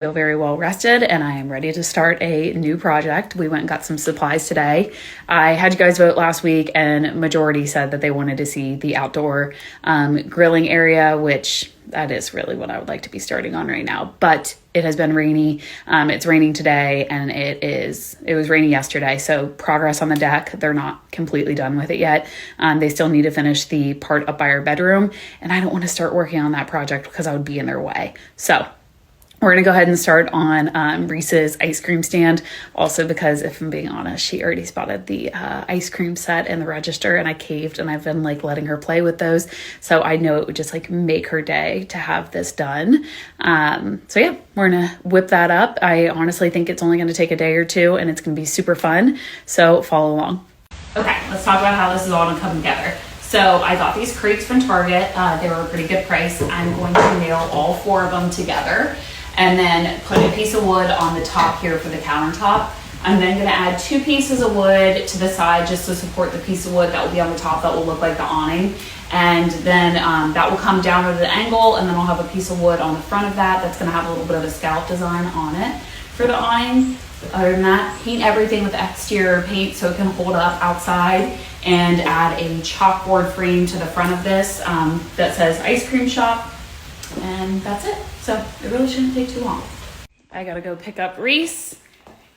Feel very well rested and I am ready to start a new project. We went and got some supplies today. I had you guys vote last week and majority said that they wanted to see the outdoor grilling area, which that is really what I would like to be starting on right now. But it has been rainy. It's raining today and it was raining yesterday. So progress on the deck, they're not completely done with it yet. They still need to finish the part up by our bedroom and I don't want to start working on that project because I would be in their way. So we're going to go ahead and start on Reese's ice cream stand. Also because if I'm being honest, she already spotted the ice cream set in the register and I caved and I've been like letting her play with those. So I know it would just like make her day to have this done. So yeah, we're going to whip that up. I honestly think it's only going to take a day or two and it's going to be super fun. So follow along. Okay, let's talk about how this is all going to come together. So I got these crates from Target. They were a pretty good price. I'm going to nail all 4 of them together and then put a piece of wood on the top here for the countertop. I'm then going to add 2 pieces of wood to the side just to support the piece of wood that will be on the top that will look like the awning. And then that will come down at an angle and then I'll have a piece of wood on the front of that that's going to have a little bit of a scallop design on it for the awning. Other than that, paint everything with exterior paint so it can hold up outside and add a chalkboard frame to the front of this that says ice cream shop. And that's it. So it really shouldn't take too long. I gotta go pick up Reese,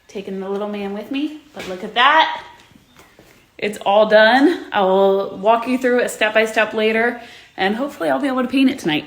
taking the little man with me, but look at that. It's all done. I will walk you through it step by step later and hopefully I'll be able to paint it tonight.